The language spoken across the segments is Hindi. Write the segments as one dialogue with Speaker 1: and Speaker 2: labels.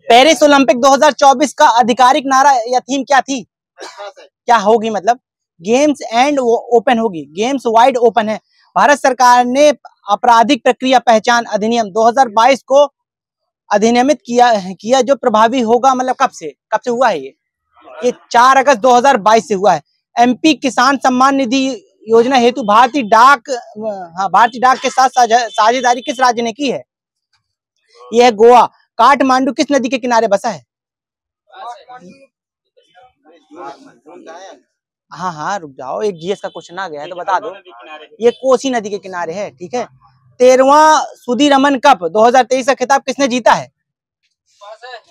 Speaker 1: पेरिस ओलंपिक 2024 का आधिकारिक नारा या थीम क्या थी? क्या होगी मतलब? गेम्स एंड ओपन होगी, गेम्स वाइड ओपन है। भारत सरकार ने आपराधिक प्रक्रिया पहचान अधिनियम 2022 को अधिनियमित किया जो प्रभावी होगा, मतलब कब से हुआ है ये 4 अगस्त 2022 से हुआ है। एमपी किसान सम्मान निधि योजना हेतु भारतीय डाक के साथ साझेदारी किस राज्य ने की है? यह है गोवा। काठमांडू किस नदी के किनारे बसा है? हाँ रुक जाओ, एक जीएस का क्वेश्चन आ गया है तो बता दो। ये कोसी नदी के किनारे है, ठीक है। 13वां सुदीरमन कप 2023 का खिताब किसने जीता है?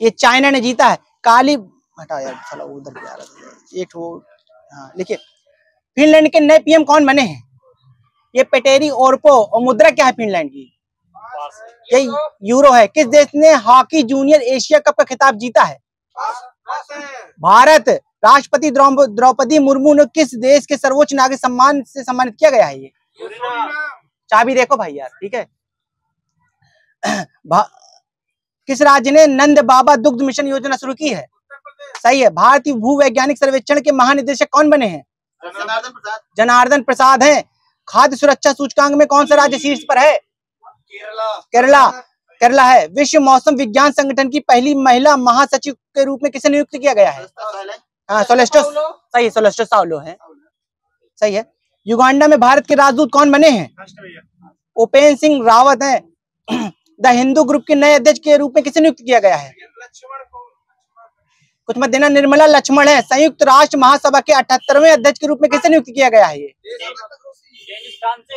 Speaker 1: ये चाइना ने जीता है। काली हटा यार, चलो उधर जा रहा है एक वो। हाँ लिखिए, फिनलैंड के नए पीएम कौन बने हैं? ये पेटेरी ओरपो। और मुद्रा क्या है फिनलैंड की? ये यूरो है। किस देश ने हॉकी जूनियर एशिया कप का खिताब जीता है? भारत। राष्ट्रपति द्रौपदी मुर्मू ने किस देश के सर्वोच्च नागरिक सम्मान से सम्मानित किया गया है? ये चाबी देखो भाई यार, ठीक है। किस राज्य ने नंद बाबा दुग्ध मिशन योजना शुरू की है? सही है। भारतीय भूवैज्ञानिक सर्वेक्षण के महानिदेशक कौन बने हैं? जनार्दन प्रसाद हैं। खाद्य सुरक्षा सूचकांक में कौन सा राज्य शीर्ष पर है? केरला है। विश्व मौसम विज्ञान संगठन की पहली महिला महासचिव के रूप में किसे नियुक्त किया गया है? सोलेस्टो। सही है, सोलेस्टो साउलो है। सही है। युगांडा में भारत के राजदूत कौन बने हैं? उपेंद्र सिंह रावत हैं। द हिंदू ग्रुप के नए अध्यक्ष के रूप में किसे नियुक्त किया गया है? कुछ मत देना, निर्मला लक्ष्मण है। संयुक्त राष्ट्र महासभा के 78वें अध्यक्ष के रूप में किसे नियुक्त किया गया है? ये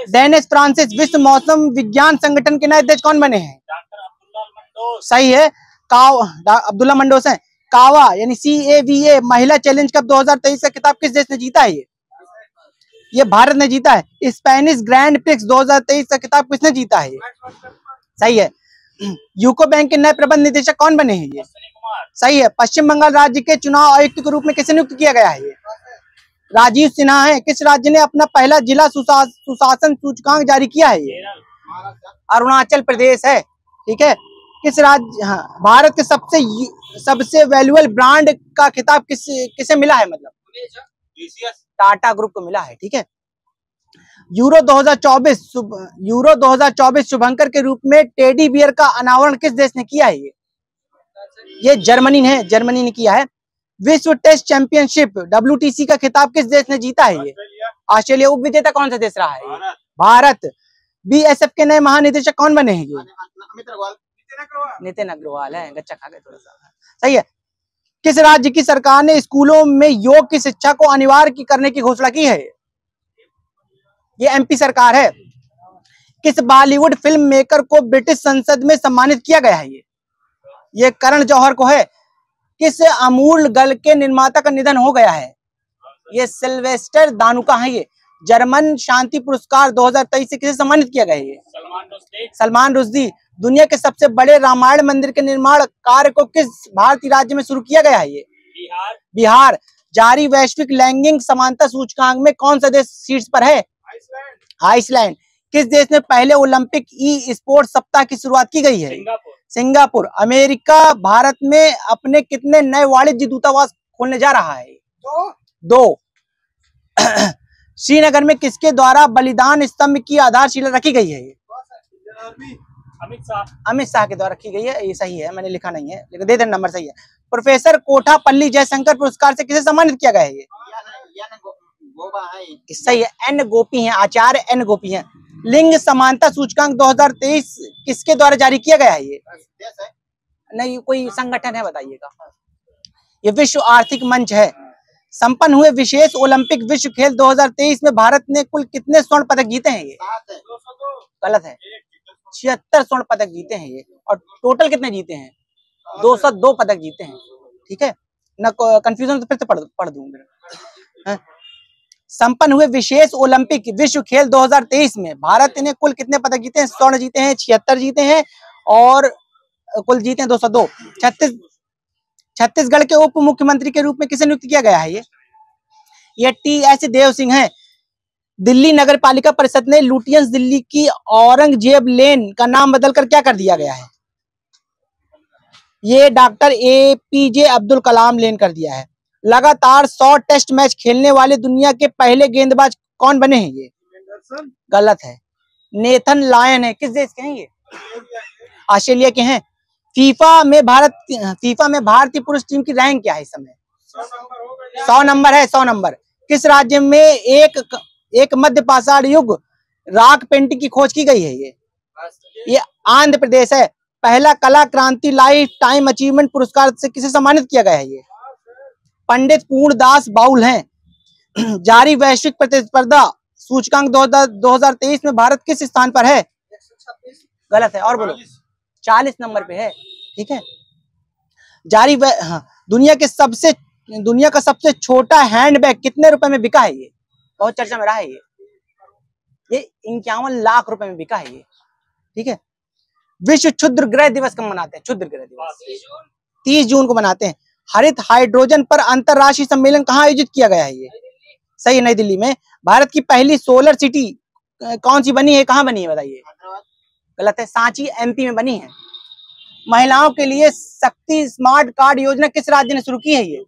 Speaker 1: डेनिस फ्रांसिस। विश्व मौसम विज्ञान संगठन के नए अध्यक्ष कौन बने हैं? सही है, अब्दुल्ला मंडोस है। कावा यानी CAVA महिला चैलेंज कप 2023 का खिताब किस देश ने जीता है? ये भारत ने जीता है। स्पेनिश ग्रैंड प्रिक्स 2023 का खिताब किसने जीता है? सही है। यूको बैंक के नए प्रबंध निदेशक कौन बने हैं? ये सही है। पश्चिम बंगाल राज्य के चुनाव आयुक्त के रूप में किसे नियुक्त किया गया है? ये राजीव सिन्हा है। किस राज्य ने अपना पहला जिला सुशासन सूचकांक जारी किया है? ये अरुणाचल प्रदेश है, ठीक है। किस राज्य, हाँ, भारत के सबसे वैल्यूएबल ब्रांड का खिताब किसे मिला है? मतलब टाटा ग्रुप को मिला है, ठीक है। यूरो 2024 शुभंकर के रूप में टेडी बियर का अनावरण किस देश ने किया है? ये जर्मनी ने किया है। विश्व टेस्ट चैंपियनशिप WTC का खिताब किस देश ने जीता है? ये ऑस्ट्रेलिया। उप विजेता कौन सा देश रहा है? भारत। BSF के नए महानिदेशक कौन बने हैं? ये नितिन अग्रवाल है। गच्चा खा गए थोड़ा सा। सही है। किस राज्य की सरकार ने स्कूलों में योग की शिक्षा को अनिवार्य करने की घोषणा की है? ये MP सरकार है। किस बॉलीवुड फिल्म मेकर को ब्रिटिश संसद में सम्मानित किया गया है? ये करण जौहर को है। किस अमूल गल के निर्माता का निधन हो गया है? ये सिल्वेस्टर दानुका है। ये जर्मन शांति पुरस्कार 2023 से किसे सम्मानित किया गया है? ये सलमान रुश्दी। दुनिया के सबसे बड़े रामायण मंदिर के निर्माण कार्य को किस भारतीय राज्य में शुरू किया गया है? ये बिहार। जारी वैश्विक लैंगिक समानता सूचकांक में कौन सा देश शीर्ष पर है? आइसलैंड। किस देश में पहले ओलंपिक स्पोर्ट्स सप्ताह की शुरुआत की गई है? सिंगापुर। अमेरिका भारत में अपने कितने नए वाणिज्य दूतावास खोलने जा रहा है? 2। श्रीनगर में किसके द्वारा बलिदान स्तंभ की आधारशिला रखी गई है? अमित शाह के द्वारा रखी गई है। ये सही है, मैंने लिखा नहीं है लेकिन दे देना नंबर सही है। प्रोफेसर कोठापल्ली जयशंकर पुरस्कार से किसे सम्मानित किया गया है? ये सही है, N गोपी हैं, आचार्य N गोपी हैं। लिंग समानता सूचकांक 2023 किसके द्वारा जारी किया गया है? ये नहीं, कोई संगठन है, बताइएगा। ये विश्व आर्थिक मंच है। संपन्न हुए विशेष ओलंपिक विश्व खेल 2023 में भारत ने कुल कितने स्वर्ण पदक जीते हैं? ये गलत है, 76 स्वर्ण पदक जीते हैं ये। और टोटल कितने जीते हैं? 202 पदक जीते हैं, ठीक है ना। कंफ्यूजन तो फिर से पढ़ दूंगा। संपन्न हुए विशेष ओलंपिक विश्व खेल 2023 में भारत ने कुल कितने पदक जीते हैं? स्वर्ण जीते हैं 76 जीते हैं और कुल जीते हैं 202। छत्तीसगढ़ के उप मुख्यमंत्री के रूप में किसे नियुक्त किया गया है? ये TS देव सिंह है। दिल्ली नगर पालिका परिषद ने लुटियंस दिल्ली की औरंगजेब लेन का नाम बदलकर क्या कर दिया गया है? ये डॉक्टर APJ अब्दुल कलाम लेन कर दिया है। लगातार 100 टेस्ट मैच खेलने वाले दुनिया के पहले गेंदबाज कौन बने हैं? ये गलत है, नेथन लायन है। किस देश के हैं ये? ऑस्ट्रेलिया के हैं। फीफा में भारतीय पुरुष टीम की रैंक क्या है इस समय? 100 नंबर है, 100 नंबर। किस राज्य में एक मध्य पाषाण युग रॉक पेंटिंग की खोज की गई है? ये आंध्र प्रदेश है। पहला कला क्रांति लाइफ टाइम अचीवमेंट पुरस्कार से किसे सम्मानित किया गया है? ये पंडित पूर्णदास बाउल हैं। जारी वैश्विक प्रतिस्पर्धा सूचकांक 2023 में भारत किस स्थान पर है? 126। गलत है, और बोलो। 40 नंबर पे है, ठीक है। दुनिया का सबसे छोटा हैंडबैग कितने रुपए में बिका है? ये बहुत चर्चा में रहा है। ये 51 लाख रुपए में बिका है ये, ठीक है। विश्व क्षुद्र ग्रह दिवस कब मनाते हैं? क्षुद्र ग्रह दिवस 30 जून को मनाते हैं। हरित हाइड्रोजन पर अंतरराष्ट्रीय सम्मेलन कहाँ आयोजित किया गया है? ये सही है, नई दिल्ली में। भारत की पहली सोलर सिटी कौन सी बनी है, कहाँ बनी है बताइए? गलत है, सांची MP में बनी है। महिलाओं के लिए शक्ति स्मार्ट कार्ड योजना किस राज्य ने शुरू की है? ये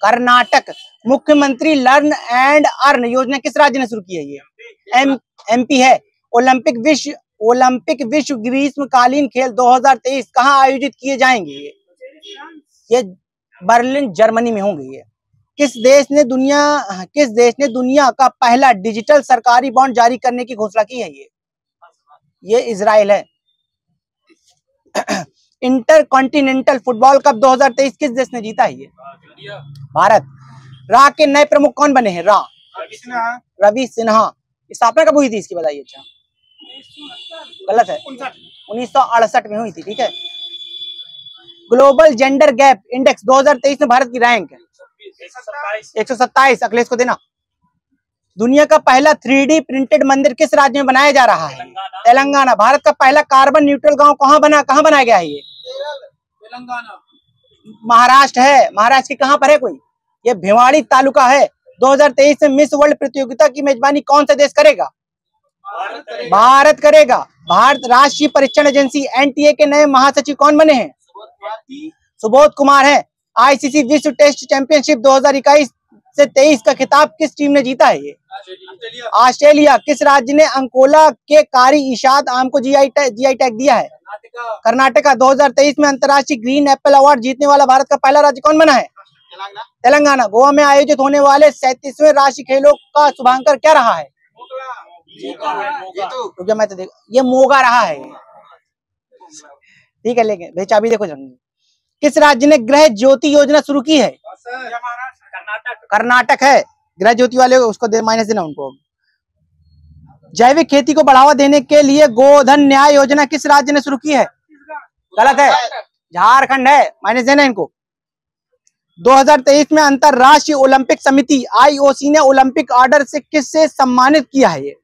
Speaker 1: कर्नाटक। मुख्यमंत्री लर्न एंड अर्न योजना किस राज्य ने शुरू की है? ये MP है। ओलंपिक विश्व ग्रीष्मकालीन खेल 2023 कहाँ आयोजित किए जाएंगे? ये बर्लिन जर्मनी में होंगे। ये किस देश ने दुनिया का पहला डिजिटल सरकारी बॉन्ड जारी करने की घोषणा की है? ये इजराइल है। इंटरकॉन्टिनेंटल फुटबॉल कप 2023 किस देश ने जीता है? ये भारत। रा के नए प्रमुख कौन बने हैं? रवि सिन्हा। स्थापना कब हुई थी इसकी बताइए? अच्छा, गलत है, 1968 में हुई थी, ठीक है। ग्लोबल जेंडर गैप इंडेक्स 2023 में भारत की रैंक 127। अखिलेश को देना। दुनिया का पहला 3D प्रिंटेड मंदिर किस राज्य में बनाया जा रहा है? तेलंगाना। भारत का पहला कार्बन न्यूट्रल गांव कहाँ बनाया गया है? ये तेलंगाना। महाराष्ट्र है। महाराष्ट्र के कहां पर है कोई? ये भिवाड़ी तालुका है। 2023 में मिस वर्ल्ड प्रतियोगिता की मेजबानी कौन सा देश करेगा? भारत करेगा। भारत राष्ट्रीय परीक्षण एजेंसी NTA के नए महासचिव कौन बने हैं? सुबोध कुमार है। ICC विश्व टेस्ट चैंपियनशिप 2021 से 23 का खिताब किस टीम ने जीता है? ये ऑस्ट्रेलिया। किस राज्य ने अंकोला के कारी इशाद आम को GI टैग दिया है? कर्नाटका। 2023 में अंतर्राष्ट्रीय ग्रीन एप्पल अवार्ड जीतने वाला भारत का पहला राज्य कौन बना है? तेलंगाना। गोवा में आयोजित होने वाले 37वें राष्ट्रीय खेलों का शुभांकर क्या रहा है? मैं तो देख, ये मोगा रहा है, ठीक है। लेकिन भाई चाबी देखो जरूर। किस राज्य ने गृह ज्योति योजना शुरू की है? कर्नाटक है। गृह ज्योति वाले उसको माइनस देना उनको। जैविक खेती को बढ़ावा देने के लिए गोधन न्याय योजना किस राज्य ने शुरू की है? गलत है, झारखंड है। माइनस देना इनको। 2023 में अंतरराष्ट्रीय ओलंपिक समिति IOC ने ओलंपिक ऑर्डर से किससे सम्मानित किया है? ये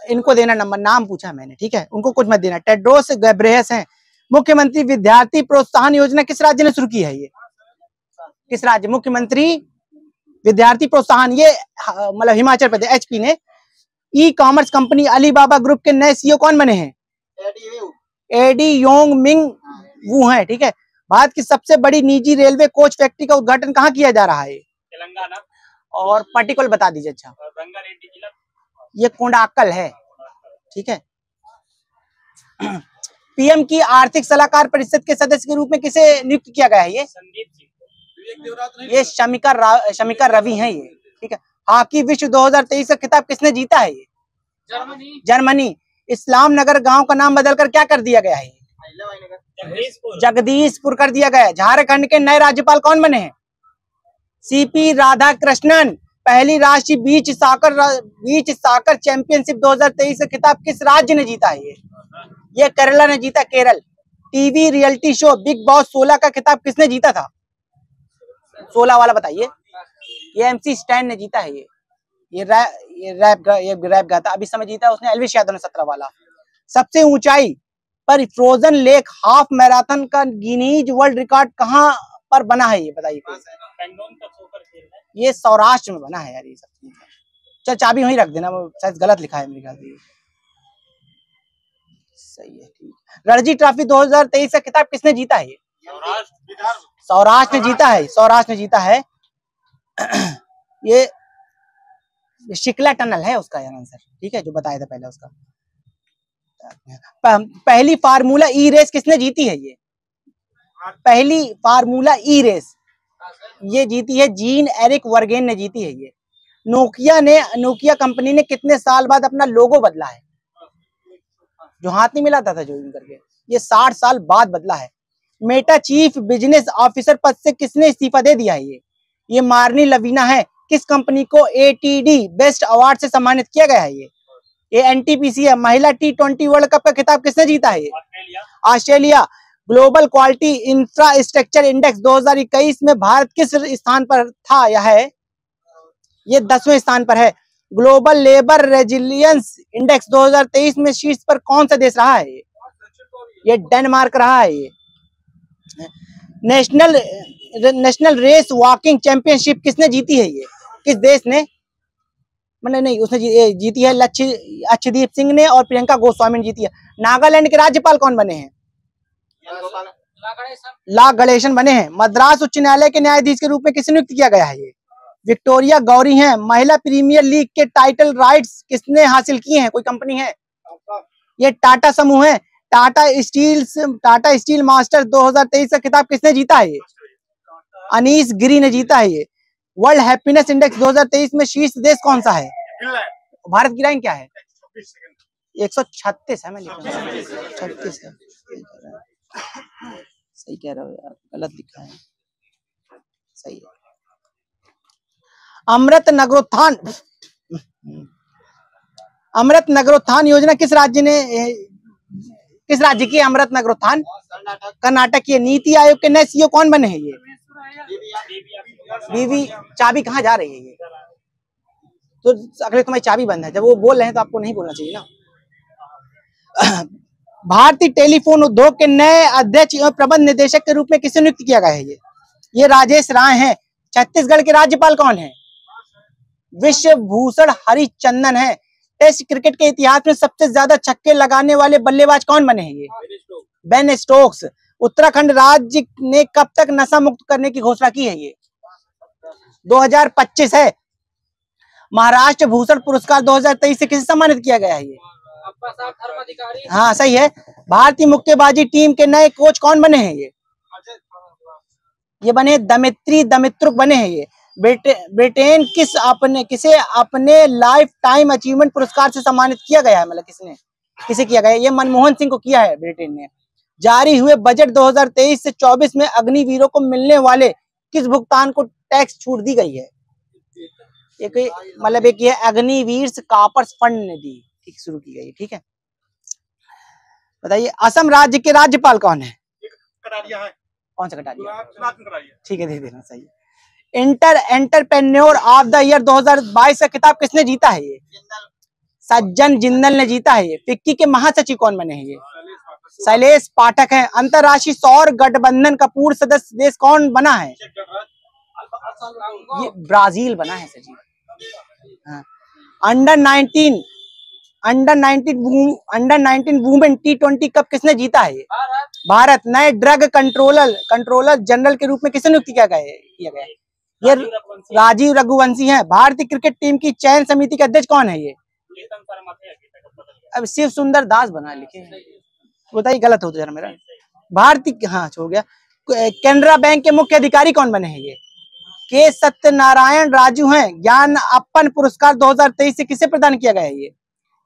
Speaker 1: इनको देना नंबर, नाम पूछा मैंने, ठीक है। उनको कुछ मत देना। टेड्रोस गैब्रियस हैं। मुख्यमंत्री विद्यार्थी प्रोत्साहन योजना किस राज्य ने शुरू की है? ये किस राज्य? मुख्यमंत्री विद्यार्थी प्रोत्साहन, ये मतलब हिमाचल प्रदेश HP ने। ई-कॉमर्स कंपनी अलीबाबा ग्रुप के नए CEO कौन बने हैं? एडी योंग मिंग वू हैं, ठीक है। भारत की सबसे बड़ी निजी रेलवे कोच फैक्ट्री का उद्घाटन कहाँ किया जा रहा है? तेलंगाना। और पर्टिकुलर बता दीजिए। अच्छा, ये कोंडाकल है, ठीक है। PM की आर्थिक सलाहकार परिषद के सदस्य के रूप में किसे नियुक्त किया गया है? ये शमिका रवि हैं, ये, ठीक है। हॉकी विश्व 2023 का खिताब किसने जीता है? ये जर्मनी। इस्लाम नगर गांव का नाम बदलकर क्या कर दिया गया है? जगदीशपुर कर दिया गया। झारखंड के नए राज्यपाल कौन बने हैं? CP राधाकृष्णन। पहली राष्ट्रीय बीच साकर चैंपियनशिप 2023 का खिताब किस राज्य ने जीता है? ये केरला ने जीता, Kerala. TV reality show big boss 16 का खिताब किसने जीता था? 16 वाला बताइए। ये MC स्टैन ने जीता है। ये रैप गाता अभी समय जीता उसने। एल्विश यादव ने 17 वाला। सबसे ऊंचाई पर फ्रोजन लेक हाफ मैराथन का गिनीज वर्ल्ड रिकॉर्ड कहां पर बना है? ये बताइए। ये सौराष्ट्र में बना है यार। ये सब चल चाबी वहीं रख देना, वो शायद गलत लिखा है मेरे ख्याल से। सही है, ठीक। रणजी ट्रॉफी 2023 का खिताब किसने जीता है? सौराष्ट्र ने जीता है, सौराष्ट्र ने जीता है। ये शिकला टनल है उसका आंसर, ठीक है, जो बताया था पहले उसका। पहली फार्मूला ई रेस किसने जीती है? ये पहली फार्मूला ई रेस ये जीती है जीन एरिक वर्गेन ने जीती है ये। नोकिया कंपनी ने कितने साल बाद अपना लोगो बदला है? जो हाथ नहीं मिलाता था जो यूं करके, ये 60 साल बाद बदला है। मेटा चीफ बिजनेस ऑफिसर पद से किसने इस्तीफा दे दिया है? ये मार्नी लवीना है। किस कंपनी को एटीडी बेस्ट अवार्ड से सम्मानित किया गया है? ये एनटीपीसी है। महिला T20 वर्ल्ड कप का खिताब किसने जीता है? Australia. Global quality infrastructure index 2021 में भारत किस स्थान पर था या है? ये 10वें स्थान पर है। ग्लोबल लेबर रेजिलियंस इंडेक्स 2023 में शीर्ष पर कौन सा देश रहा है? ये डेनमार्क रहा है। ये नेशनल रेस वॉकिंग चैंपियनशिप किसने जीती है? ये किस देश ने? मैंने नहीं, उसने जीती है लक्षदीप सिंह ने और प्रियंका गोस्वामी ने जीती है। नागालैंड के राज्यपाल कौन बने हैं? ला गणेशन बने हैं। मद्रास उच्च न्यायालय के न्यायाधीश के रूप में किसे नियुक्त किया गया है? ये विक्टोरिया गौरी हैं। महिला प्रीमियर लीग के टाइटल राइट्स किसने हासिल किए हैं? कोई कंपनी है? ये टाटा समूह है। टाटा स्टील मास्टर 2023 का खिताब किसने जीता है? ये अनीस गिरी ने जीता है। ये वर्ल्ड हैप्पीनेस इंडेक्स 2023 में शीर्ष देश कौन सा है? भारत की रैंक क्या है? 136 है। मैं लिख रहा हूँ 36 है। सही कह रहे हो यार, गलत लिखा है। सही है। अमृत नगरोत्थान योजना किस राज्य की? अमृत नगरोत्थान कर्नाटक की। नीति आयोग के नए सीईओ कौन बने हैं? ये बीवी चाबी कहाँ जा रही है? ये तो अगले तुम्हारी चाबी बंद है। जब वो बोल रहे हैं तो आपको नहीं बोलना चाहिए ना। भारतीय टेलीफोन उद्योग के नए अध्यक्ष एवं प्रबंध निदेशक के रूप में किसे नियुक्त किया गया है? ये राजेश राय हैं। छत्तीसगढ़ के राज्यपाल कौन है? विश्व भूषण हरिचंदन है। टेस्ट क्रिकेट के इतिहास में सबसे ज्यादा छक्के लगाने वाले बल्लेबाज कौन बने हैं? ये बेन स्टोक्स। उत्तराखंड राज्य ने कब तक नशा मुक्त करने की घोषणा की है? ये 2025 है। महाराष्ट्र भूषण पुरस्कार 2023 से किसे सम्मानित किया गया है? ये हाँ सही है। भारतीय मुक्केबाजी टीम के नए कोच कौन बने हैं? ये बने दमित्री दमित्रुक बने हैं। ये ब्रिटेन किसे अपने लाइफ टाइम अचीवमेंट पुरस्कार से सम्मानित किया गया है? मतलब किसे किया गया है? ये मनमोहन सिंह को किया है ब्रिटेन ने। जारी हुए बजट 2023 से 24 में अग्निवीरों को मिलने वाले किस भुगतान को टैक्स छूट दी गई है? एक मतलब एक ये अग्निवीर कापर्स फंड निधि ठीक शुरू की गई, ठीक है। बताइए असम राज्य के राज्यपाल कौन है? कटारिया है। कौन सा कटारिया? ठीक है, दे देना। सही है। एंटरप्रेन्योर ऑफ द ईयर 2022 का खिताब किसने जीता है? ये सज्जन जिंदल ने जीता है। ये फिक्की के महासचिव कौन बने हैं? ये शैलेश पाठक हैं। अंतरराष्ट्रीय सौर गठबंधन का पूर्व सदस्य देश कौन बना है? ये ब्राजील बना है सचिव। हाँ। अंडर 19 वुमेन T20 कप किसने जीता है? भारत। नए ड्रग कंट्रोलर जनरल के रूप में किसे नियुक्त किया गया है? ये राजीव रघुवंशी हैं। भारतीय क्रिकेट टीम की चयन समिति के अध्यक्ष कौन है? ये अब शिव सुंदर दास बना लिखे। बताइए गलत हो जरा मेरा। भारतीय हाँ हो गया। कैनरा बैंक के मुख्य अधिकारी कौन बने हैं? ये के सत्यनारायण राजू हैं। ज्ञान अप्पन पुरस्कार 2023 से किसे प्रदान किया गया है? ये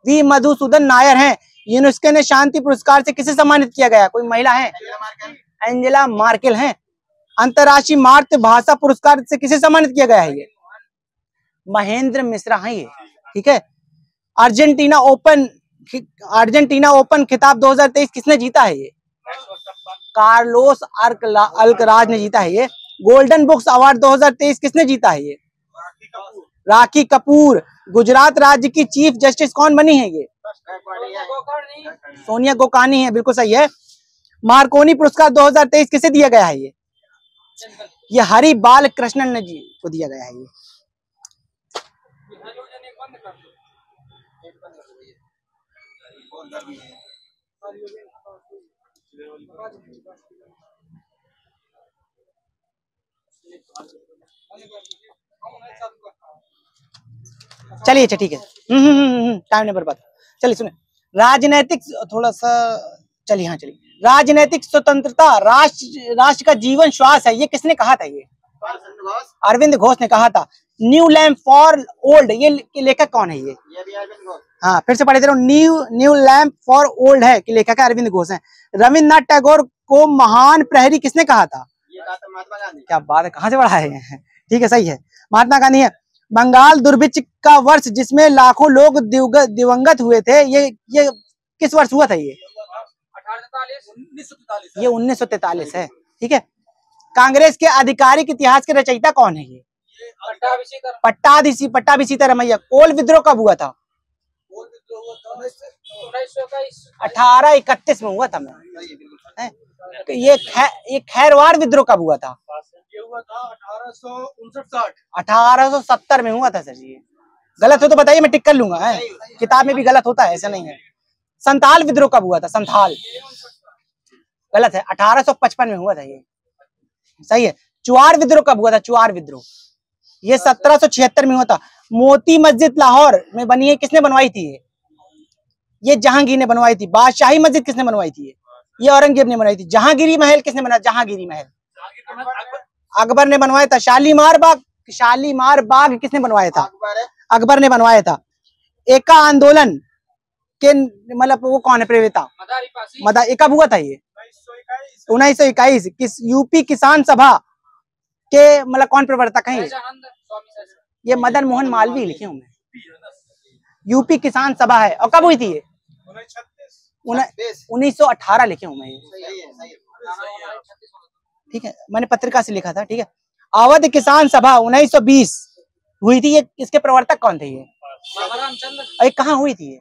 Speaker 1: वी मधुसूदन नायर हैं। यूनेस्को ने शांति पुरस्कार से किसे सम्मानित किया गया? कोई महिला है? एंजेला मार्केल हैं। अंतरराष्ट्रीय मातृभाषा पुरस्कार से किसे सम्मानित किया गया है? ये महेंद्र मिश्रा हैं। ये ठीक है। अर्जेंटीना ओपन खिताब 2023 किसने जीता है? ये कार्लोस अल्कराज ने जीता है। ये गोल्डन बुक्स अवार्ड 2023 किसने जीता है? ये राखी कपूर। गुजरात राज्य की चीफ जस्टिस कौन बनी है? ये सोनिया गोकानी है, बिल्कुल सही है। मार्कोनी पुरस्कार 2023 किसे दिया गया है? ये हरि बाल कृष्णन जी को दिया गया है। ये चलिए अच्छा ठीक है, टाइम नहीं बर्बाद। चलिए सुने, राजनैतिक थोड़ा सा, चलिए हाँ चलिए, राजनैतिक स्वतंत्रता राष्ट्र का जीवन श्वास है, ये किसने कहा था? ये अरविंद घोष ने कहा था। न्यू लैम्प फॉर ओल्ड, ये लेखक कौन है? ये भी अरविंद घोष। हाँ फिर से पढ़े दे रहा हूँ, न्यू लैम्प फॉर ओल्ड है कि लेखक है अरविंद घोष है। रविन्द्रनाथ टैगोर को महान प्रहरी किसने कहा था? ये कहा था महात्मा गांधी। क्या बात है, कहाँ से पढ़ा है? ठीक है सही है, महात्मा गांधी है। बंगाल दुर्भिक्ष का वर्ष जिसमें लाखों लोग दिवंगत हुए थे, ये किस वर्ष हुआ था? ये 1943 है। ठीक है। कांग्रेस के आधिकारिक इतिहास के रचयिता कौन है? ये पट्टाभी सीतारमैया। कोल विद्रोह कब हुआ था? 1831 में हुआ था। मैं ये खैरवार विद्रोह कब हुआ था? ये हुआ था 1870 में हुआ था सर। ये गलत हो तो बताइए, मैं टिक कर लूंगा। है किताब में भी गलत होता है, ऐसा नहीं है। संथाल विद्रोह कब हुआ था? संथाल गलत है, 1855 में हुआ था। ये सही है। चुआर विद्रोह कब हुआ था? चुआर विद्रोह ये 1776 में हुआ था। मोती मस्जिद लाहौर में बनी है, किसने बनवाई थी? ये जहांगीर ने बनवाई थी। बादशाही मस्जिद किसने बनवाई थी? ये औरंगजेब ने बनवाई थी। जहांगीरी महल किसने बनाया? जहांगीरी महल अकबर ने बनवाया था। शालीमार बाग किसने बनवाया था? अकबर ने बनवाया था। एका आंदोलन के मतलब वो कौन है प्रेरिता? कब हुआ था? ये 1921। किस यूपी किसान सभा के मतलब कौन प्रवर्तक है? ये मदन मोहन मालवीय लिखे हूं मैं। यूपी किसान सभा है, और कब हुई थी? ये 1918 लिखे हूं मैं। ठीक है, मैंने पत्रिका से लिखा था। ठीक है। अवध किसान सभा 1920 हुई थी। ये इसके प्रवर्तक कौन थे? ये कहाँ हुई थी?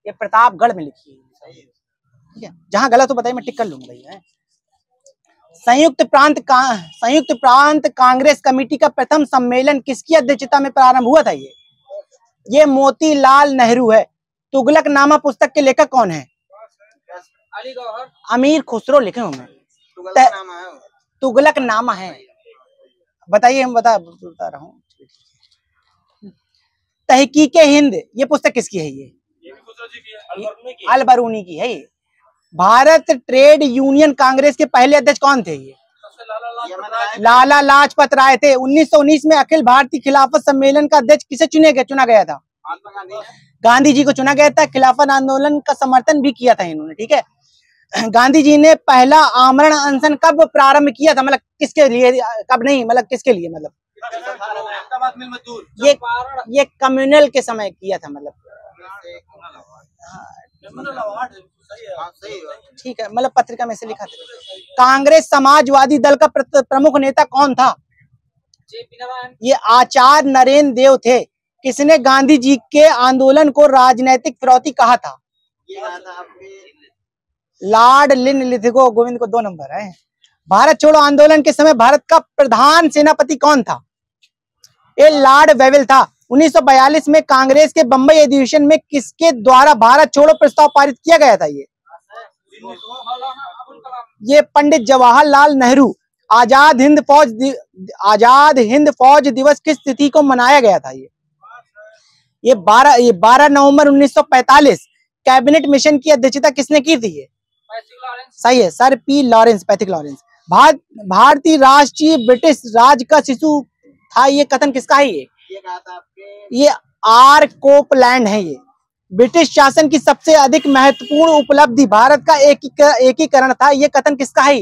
Speaker 1: ये प्रतापगढ़ में लिखी है। ठीक है, जहां गलत हो बताइए, मैं टिक कर लूंगा भैया। संयुक्त प्रांत कांग्रेस कमेटी का प्रथम सम्मेलन किसकी अध्यक्षता में प्रारंभ हुआ था? ये मोतीलाल नेहरू है। तुगलकनामा पुस्तक के लेखक कौन है? अमीर खुसरो लिखे हूं मैं। तुगलकनामा है, बताइए। हम बता रहा हूँ। तहकीके हिंद ये पुस्तक किसकी है? ये अलबरूनी की है। ये भारत ट्रेड यूनियन कांग्रेस के पहले अध्यक्ष कौन थे? ये लाला लाजपत राय थे। 1919 में अखिल भारतीय खिलाफत सम्मेलन का अध्यक्ष किसे चुना गया था? गांधी जी को चुना गया था। खिलाफत आंदोलन का समर्थन भी किया था इन्होंने। ठीक है। गांधी जी ने पहला आमरण अनशन कब प्रारंभ किया था? मतलब किसके लिए? कब नहीं, मतलब किसके लिए? मतलब ये कम्युनल के समय किया था। मतलब ठीक है, मतलब पत्रिका में से लिखा था। कांग्रेस समाजवादी दल का प्रमुख नेता कौन था? ये आचार्य नरेंद्र देव थे। किसने गांधी जी के आंदोलन को राजनीतिक फिरौती कहा था? Lord Linlithgow. गोविंद को 2 नंबर है। भारत छोड़ो आंदोलन के समय भारत का प्रधान सेनापति कौन था? ये लॉर्ड वेवेल था। 1942 में कांग्रेस के बंबई अधिवेशन में किसके द्वारा भारत छोड़ो प्रस्ताव पारित किया गया था? ये पंडित जवाहरलाल नेहरू। आजाद हिंद फौज दिवस किस तिथि को मनाया गया था? ये 12 नवंबर 1945। कैबिनेट मिशन की अध्यक्षता किसने की थी? सही है, sir P Lawrence, Pethick Lawrence. भारतीय राष्ट्रीय ब्रिटिश राज का शिशु था, ये कथन किसका है? ये आर कोपलैंड है। ये ब्रिटिश शासन की सबसे अधिक महत्वपूर्ण उपलब्धि भारत का एकीकरण था, ये कथन किसका है?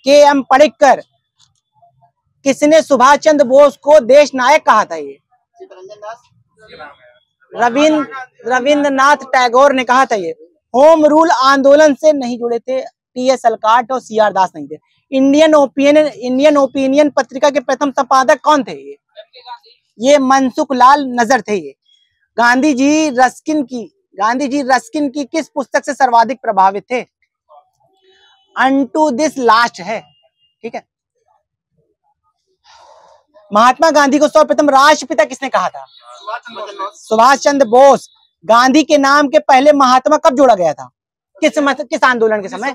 Speaker 1: के एम पड़िक्कर। किसने सुभाष चंद्र बोस को देश नायक कहा था? ये रविंद्रनाथ टैगोर ने कहा था। ये होम रूल आंदोलन से नहीं जुड़े थे। टी.एस. अलकाट और सी.आर. दास नहीं थे। इंडियन ओपिनियन पत्रिका के प्रथम संपादक कौन थे? ये मनसुख लाल नजर थे। ये गांधी जी रस्किन की किस पुस्तक से सर्वाधिक प्रभावित थे? अनटू दिस लास्ट है। ठीक है। महात्मा गांधी को सर्वप्रथम राष्ट्रपिता किसने कहा था? सुभाष चंद्र बोस। गांधी के नाम के पहले महात्मा कब जोड़ा गया था? किस आंदोलन के समय?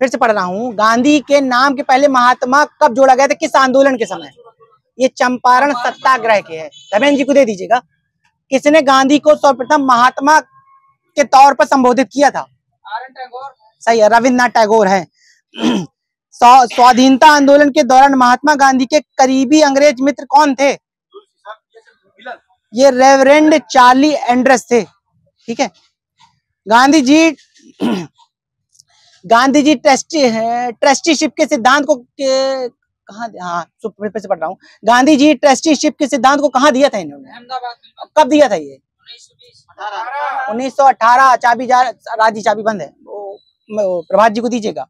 Speaker 1: फिर से पढ़ रहा हूँ, गांधी के नाम के पहले महात्मा कब जोड़ा गया था, किस आंदोलन के समय? ये चंपारण सत्याग्रह के है। धर्मेंद्र जी को दे दीजिएगा। किसने गांधी को सर्वप्रथम महात्मा के तौर पर संबोधित किया था? सही है, रविन्द्रनाथ टैगोर है। स्वाधीनता आंदोलन के दौरान महात्मा गांधी के करीबी अंग्रेज मित्र कौन थे? ये रेवरेंड चार्ली एंड्रस थे। ठीक है। गांधी जी ट्रस्टीशिप के सिद्धांत को कहाँ, हाँ फिर से पढ़ रहा हूँ, गांधी जी ट्रस्टीशिप के सिद्धांत को कहाँ दिया था इन्होंने? कब दिया था ये? 1918। चाबी राजी चाबी बंद है, वो प्रभात जी को दीजिएगा।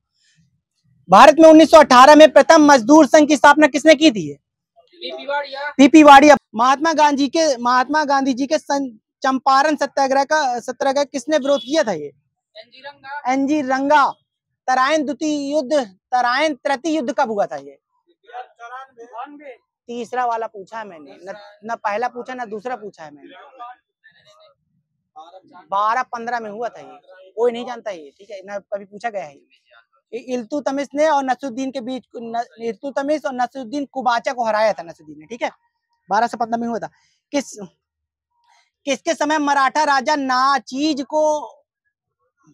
Speaker 1: भारत में 1918 में प्रथम मजदूर संघ की स्थापना किसने की थी? पीपी वाड़िया। महात्मा गांधी जी के चंपारण सत्याग्रह किसने विरोध किया था? ये एनजी रंगा। तराइन तृतीय युद्ध कब हुआ था? ये तीसरा वाला पूछा है मैंने, न पहला पूछा न दूसरा पूछा है मैंने। 1215 में हुआ था ये, कोई नहीं जानता ये। ठीक है, न कभी पूछा गया है। इल्तुतमिश ने और नसरुद्दीन के बीच, इल्तुतमिश और नसरुद्दीन कुबाचा को हराया था नसरुद्दीन ने। ठीक है, 1215 में हुआ था। किसके समय मराठा राजा नाचीज को,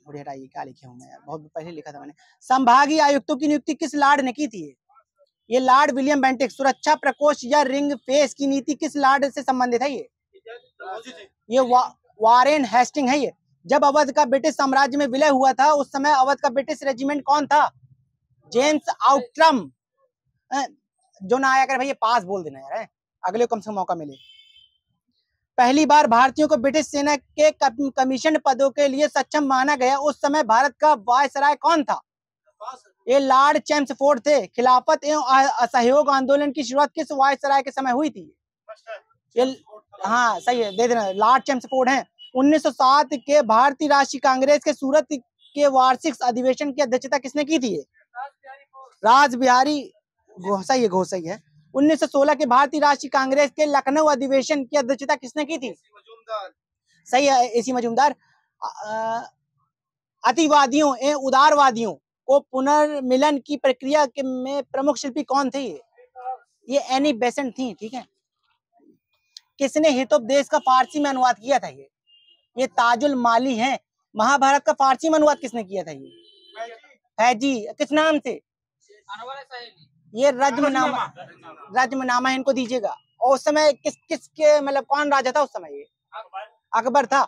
Speaker 1: क्या लिखे हूँ मैं यार, बहुत पहले लिखा था मैंने। संभागीय आयुक्तों की नियुक्ति किस लॉर्ड ने की थी? ये लॉर्ड विलियम बेंटिक। सुरक्षा प्रकोष्ठ या रिंग फेस की नीति किस लॉर्ड से संबंधित है? ये वारेन हेस्टिंग है। ये जब अवध का ब्रिटिश साम्राज्य में विलय हुआ था, उस समय अवध का ब्रिटिश रेजिमेंट कौन था? James Outram. जो ना आया कर भैया पास बोल देना यार, अगले कम से कम मौका मिले। पहली बार भारतीयों को ब्रिटिश सेना के कमीशन पदों के लिए सक्षम माना गया, उस समय भारत का वायसराय कौन था? ये लॉर्ड चेम्सफोर्ड थे। खिलाफत एवं असहयोग आंदोलन की शुरुआत किस वायसराय के समय हुई थी? ये हाँ सही है, दे देना, लॉर्ड चेम्सफोर्ड हैं। 1907 के भारतीय राष्ट्रीय कांग्रेस के सूरत के वार्षिक अधिवेशन की अध्यक्षता किसने की थी? राज बिहारी घोसाई है। 1916 के भारतीय राष्ट्रीय कांग्रेस के लखनऊ अधिवेशन की अध्यक्षता किसने की थी? सही है, एसी मजूमदार। अतिवादियों एवं उदारवादियों को पुनर्मिलन की प्रक्रिया में प्रमुख शिल्पी कौन थे? ये एनी बेसेंट थी। ठीक है। किसने हितोपदेश का फारसी में अनुवाद किया था? ये ताजुल माली हैं। महाभारत का फारसी में अनुवाद किसने किया था? ये फैजी। किस नाम से? ये रज्मनामा इनको दीजिएगा। और उस समय किसके मतलब कौन राजा था उस समय? ये अकबर था।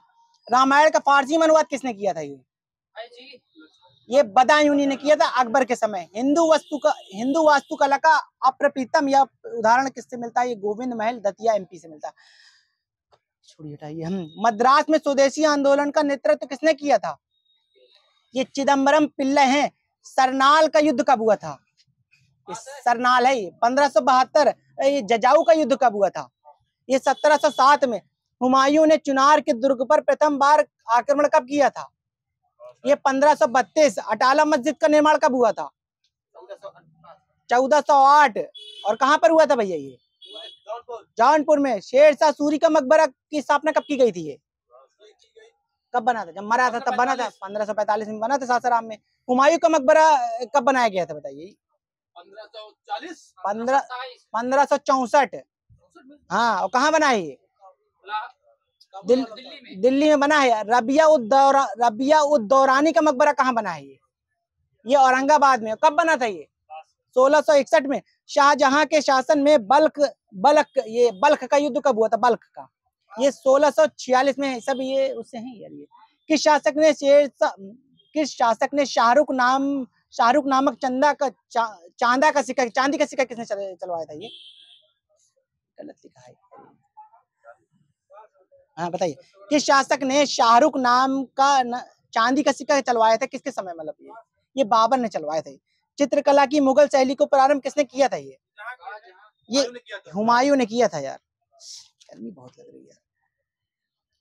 Speaker 1: रामायण का फारसी में अनुवाद किसने किया था? ये बदायूनी ने किया था अकबर के समय। हिंदू वास्तुकला का अप्रतिम यह उदाहरण किससे मिलता है? ये गोविंद महल दतिया एमपी से मिलता है। छोड़िए हटाइए। मद्रास में स्वदेशी आंदोलन का नेतृत्व किसने किया था? ये चिदम्बरम पिल्लै हैं। सरनाल का युद्ध कब हुआ था? सरनाल है 1572। ये जजाऊ का युद्ध कब हुआ था? ये 1707 में। हुमायूं ने चुनार के दुर्ग पर प्रथम बार आक्रमण कब किया था? ये 1532। अटाला मस्जिद का निर्माण कब हुआ था? 1408। और कहां पर हुआ था भैया? ये जौनपुर में। शेरशाह सूरी का मकबरा की स्थापना कब की गई थी? ये कब बना था? जब मरा था तब बना था। 1545 में बना था सासाराम में। हुमायूं का मकबरा कब बनाया गया था बताइए? 1564। हाँ, और कहाँ बना है ये? दिल्ली में बना है। रबिया उद दौरानी का मकबरा कहाँ बना है? ये औरंगाबाद में। कब बना था ये? 1661 में। शाहजहां के शासन में बल्ख का युद्ध कब हुआ था? बल्ख का ये 1646 में। सब ये उससे हैं यार। ये किस शासक ने शाहरुख नामक चांदी का सिक्का किसने चलवाया था? ये गलत लिखा है। हाँ बताइए, किस शासक ने शाहरुख नाम का चांदी का सिक्का चलवाया था? किसके समय? मतलब ये बाबर ने चलवाया था। चित्रकला की मुगल शैली को प्रारंभ किसने किया था? ये हुमायूं ने किया था। यार गर्मी बहुत लग रही है।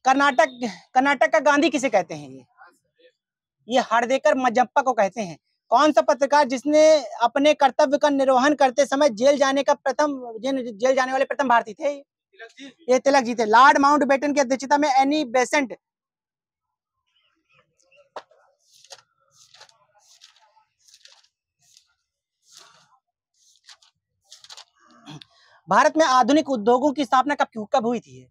Speaker 1: कर्नाटक का गांधी किसे कहते हैं? ये हरदेकर मजप्पा को कहते हैं। कौन सा पत्रकार जिसने अपने कर्तव्य का निर्वहन करते समय जेल जाने वाले प्रथम भारतीय थे? ये तिलक जी थे। लॉर्ड माउंटबेटन की अध्यक्षता में एनी बेसेंट भारत में आधुनिक उद्योगों की स्थापना कब हुई थी?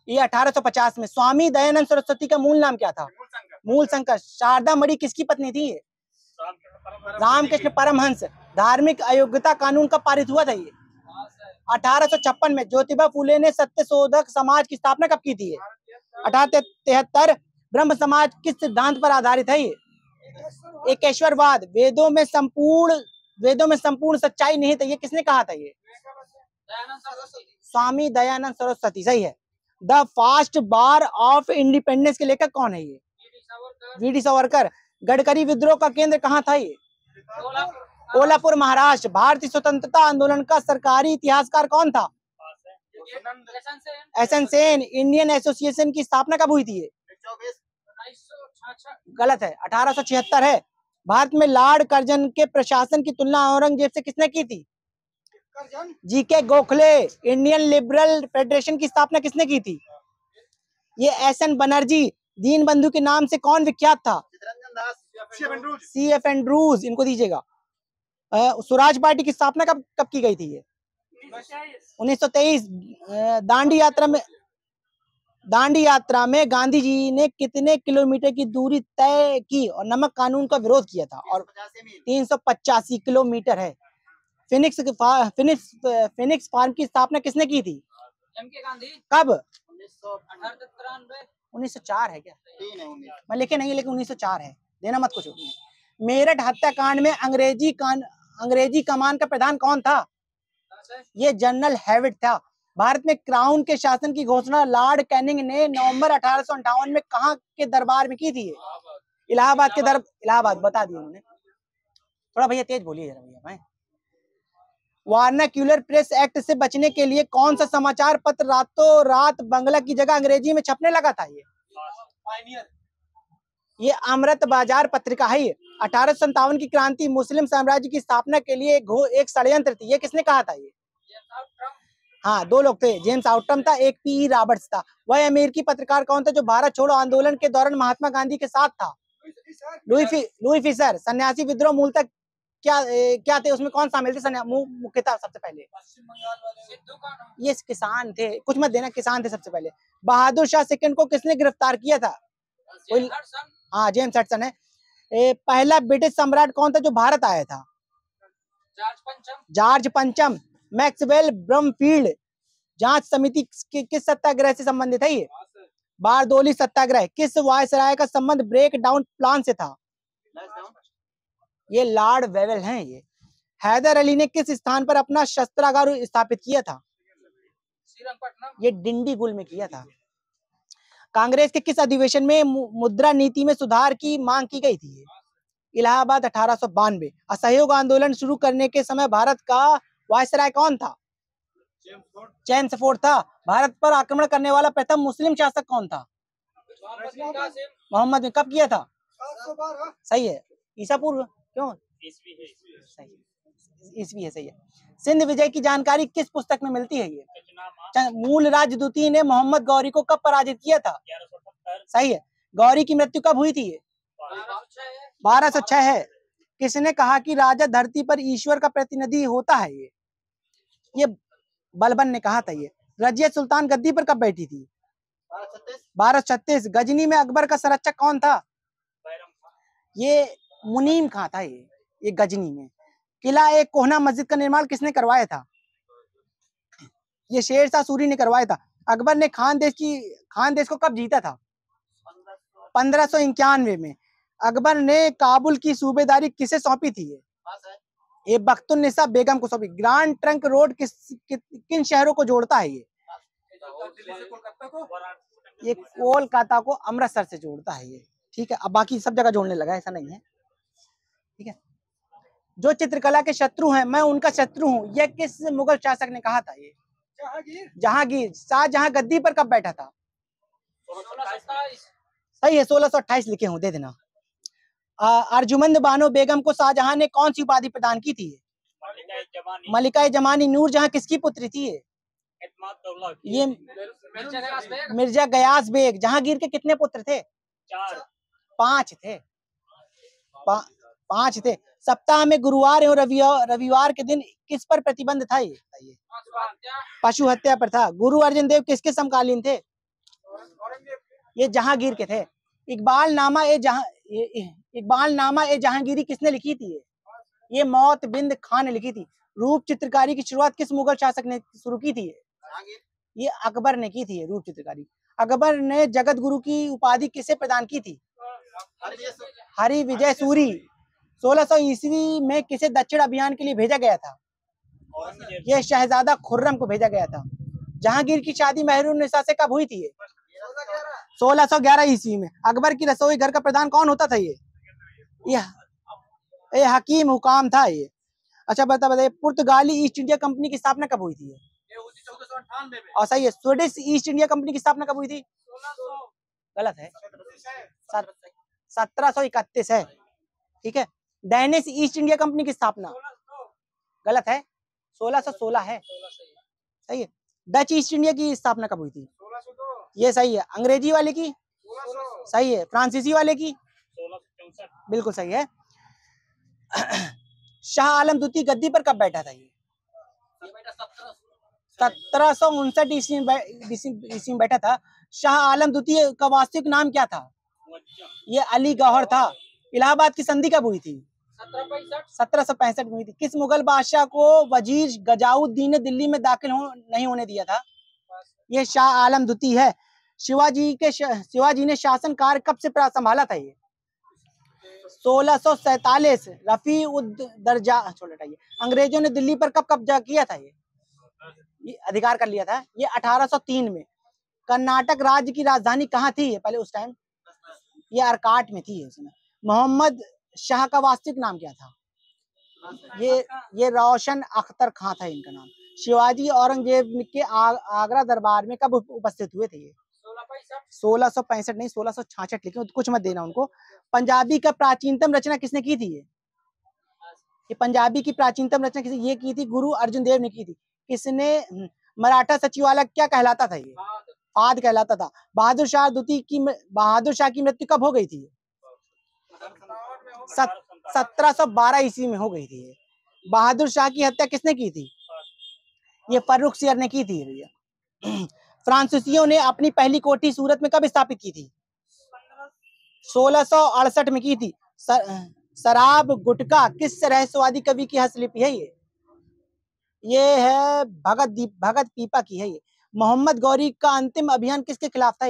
Speaker 1: ये 1850 में। स्वामी दयानंद सरस्वती का मूल नाम क्या था? मूल शंकर। शारदा मणि किसकी पत्नी थी? ये रामकृष्ण परमहंस। धार्मिक अयोग्यता कानून कब पारित हुआ था? ये 1856 में। ज्योतिबा फूले ने सत्यशोधक समाज की स्थापना कब की थी? 1873। ब्रह्म समाज किस सिद्धांत पर आधारित है? ये एकेश्वरवाद। वेदों में संपूर्ण सच्चाई निहित है, ये किसने कहा था? ये स्वामी दयानंद सरस्वती। सही है। The fast bar of independence के लेखक कौन है? ये वी.डी. सावरकर। गडकरी विद्रोह का केंद्र कहाँ था? ये कोल्हापुर, महाराष्ट्र। भारतीय स्वतंत्रता आंदोलन का सरकारी इतिहासकार कौन था? एस.एन. सेन। इंडियन एसोसिएशन की स्थापना कब हुई थी? ये गलत है, 1876 है। भारत में लॉर्ड कर्जन के प्रशासन की तुलना औरंगजेब से किसने की थी? GK. Gokhale. Indian liberal federation की स्थापना किसने की थी? ये एस.एन. बनर्जी। दीन बंधु के नाम से कौन विख्यात था? C.F. एंड्रूज। इनको दीजिएगा। स्वराज पार्टी की स्थापना कब की गई थी? ये 1923। दांडी यात्रा में गांधी जी ने कितने किलोमीटर की दूरी तय की और नमक कानून का विरोध किया था? और 385 किलोमीटर है। फिनिक्स फार्म की स्थापना किसने की थी? M.K. गांधी। कब? 1904 है क्या? मैं लिखे नहीं, लेकिन 1904 है। देना मत कुछ। मेरठ हत्याकांड में अंग्रेजी कमान का प्रधान कौन था? ये जनरल हैविट था। भारत में क्राउन के शासन की घोषणा लॉर्ड कैनिंग ने नवंबर 1858 में कहाँ के दरबार में की थी? इलाहाबाद के इलाहाबाद बता दिया उन्होंने। थोड़ा भैया तेज बोलिए जरा भैया। वर्नाक्यूलर प्रेस एक्ट से बचने के लिए कौन सा समाचार पत्र रातों रात बांग्ला की जगह अंग्रेजी में छपने लगा था? ये अमृत बाजार पत्रिका है। 1857 की क्रांति मुस्लिम साम्राज्य की स्थापना के लिए एक षड्यंत्र थी, ये किसने कहा था? ये हाँ, दो लोग थे। जेम्स आउटम था, एक P.E. रॉबर्ट्स था। वह अमेरिकी पत्रकार कौन था जो भारत छोड़ो आंदोलन के दौरान महात्मा गांधी के साथ था? Louis Fischer. सन्यासी विद्रोह मूलतः क्या थे? उसमें कौन शामिल थे मुख्यतः? सबसे पहले ये किसान थे। कुछ मत देना, किसान थे सबसे पहले। बहादुर शाह सेकंड को किसने गिरफ्तार किया था? हाँ, जेम्स हडसन है। पहला ब्रिटिश सम्राट कौन था जो भारत आया था? जॉर्ज पंचम। मैक्सवेल ब्रमफील्ड जांच समिति किस सत्याग्रह से संबंधित है? ये बारदोली सत्याग्रह। किस वायसराय का संबंध ब्रेक डाउन प्लान से था? ये लॉर्ड वेवेल हैं। ये हैदर अली ने किस स्थान पर अपना शस्त्रागार स्थापित किया था? ये डिंडीगुल में किया था। कांग्रेस के किस अधिवेशन में मुद्रा नीति में सुधार की मांग की गई थी? इलाहाबाद, 1892। असहयोग आंदोलन शुरू करने के समय भारत का वायसराय कौन था? चेम्सफोर्ड था। भारत पर आक्रमण करने वाला प्रथम मुस्लिम शासक कौन था? मोहम्मद ने। कब किया था? सही है। ईसा पूर्व क्यों? ईसवी है। सही है। सिंध विजय की जानकारी किस पुस्तक में मिलती है? ये मूल राजदूती ने मोहम्मद गौरी को कब पराजित किया था? सही है। गौरी की मृत्यु कब हुई थी? ये 1206 है। किसने कहा कि राजा धरती पर ईश्वर का प्रतिनिधि होता है? ये बलबन ने कहा था। ये रजिया सुल्तान गद्दी पर कब बैठी थी? 1236। गजनी में अकबर का संरक्षक कौन था? ये मुनीम खां था। ये गजनी में। किला एक कोहना मस्जिद का निर्माण किसने करवाया था? ये शेरशाह सूरी ने करवाया था। अकबर ने खान देश को कब जीता था? 1591 में। अकबर ने काबुल की सूबेदारी किसे सौंपी थी? ये बख्तुन्निसा बेगम को सौंपी। ग्रांड ट्रंक रोड किन शहरों को जोड़ता है? ये कोलकाता को अमृतसर से जोड़ता है। ये ठीक है। अब बाकी सब जगह जोड़ने लगा, ऐसा नहीं है। ठीक है। जो चित्रकला के शत्रु हैं मैं उनका शत्रु हूँ, यह किस मुगल शासक ने कहा था? ये जहांगीर। शाहजहां गद्दी पर कब बैठा था? 1627। सही है, 1628 लिखे हूँ, दे देना। अर्जुमंद बानो बेगम को शाहजहां ने कौन सी उपाधि प्रदान की थी? मलिका जमानी। नूरजहां किसकी पुत्री थी? ये मिर्जा गयास बेग। जहांगीर के कितने पुत्र थे? 5 थे। 5 थे। सप्ताह में गुरुवार एवं रविवार के दिन किस पर प्रतिबंध था? ये पशु हत्या पर था। गुरु अर्जुन देव किसके समकालीन थे? ये जहांगीर के थे। इकबाल नामा ए जहांगीरी किसने लिखी थी? ये मौत बिंद खान ने लिखी थी। रूप चित्रकारी की शुरुआत किस मुगल शासक ने शुरू की थी? ये अकबर ने की थी रूप चित्रकारी। अकबर ने जगत गुरु की उपाधि किसे प्रदान की थी? हरि विजय सूरी। 1600 ईस्वी में किसे दक्षिण अभियान के लिए भेजा गया था? ये शहजादा खुर्रम को भेजा गया था। जहांगीर की शादी मेहरुन्निसा से कब हुई थी? 1611 ईस्वी में। अकबर की रसोई घर का प्रधान कौन होता था? ये हकीम हुकाम था ये। अच्छा बताइए, पुर्तगाली ईस्ट इंडिया कंपनी की स्थापना कब हुई थी? 1498 में। और सही है। स्वीडिश ईस्ट इंडिया कंपनी की स्थापना कब हुई थी? गलत है, 1731 है। ठीक है। डेनिश ईस्ट इंडिया कंपनी की स्थापना गलत है, 1616 है। सही है। डच ईस्ट इंडिया की स्थापना कब हुई थी? ये सही है। अंग्रेजी वाले की सही है। फ्रांसीसी वाले की बिल्कुल सही है। शाह आलम द्वितीय गद्दी पर कब बैठा था? ये 1759 ईस्वी में बैठा था। शाह आलम द्वितीय का वास्तविक नाम क्या था? ये अली गौहर था। इलाहाबाद की संधि कब हुई थी? 1765 में हुई थी। किस मुगल बादशाह को वजीर गजाउद्दीन ने दिल्ली में दाखिल नहीं होने दिया था? ये शाह आलम द्वितीय है। शिवाजी ने शासन कार्य कब से संभाला था? ये 1647। रफी उद दर्जा हटाइए। अंग्रेजों ने दिल्ली पर कब कब्जा किया था? ये अधिकार कर लिया था ये 1803 में। कर्नाटक राज्य की राजधानी कहाँ थी पहले उस टाइम? ये अर्काट में थी उसमें। मोहम्मद शाह का वास्तविक नाम क्या था? ये रोशन अख्तर खां था इनका नाम। शिवाजी औरंगजेब के आगरा दरबार में कब उपस्थित हुए थे? ये 1665 नहीं, 1666 लिखे, कुछ मत देना उनको। पंजाबी का प्राचीनतम रचना किसने की थी? ये पंजाबी की प्राचीनतम रचना किसी ये की थी? गुरु अर्जुन देव ने की थी। किसने? मराठा सचिवालय क्या कहलाता था? ये फाद कहलाता था। बहादुर शाह की मृत्यु कब हो गई थी? 1712 ईस्वी में हो गई थी। बहादुर शाह की हत्या किसने की थी? ये फर्रुख सियर ने की थी भैया। फ्रांसीसियों ने अपनी पहली कोठी सूरत में कब स्थापित की थी? 1668 में की थी। शराब गुटखा किस रहस्यवादी कवि की हस्तलिपि है? ये है भगत पीपा की है। ये मोहम्मद गौरी का अंतिम अभियान किसके खिलाफ था?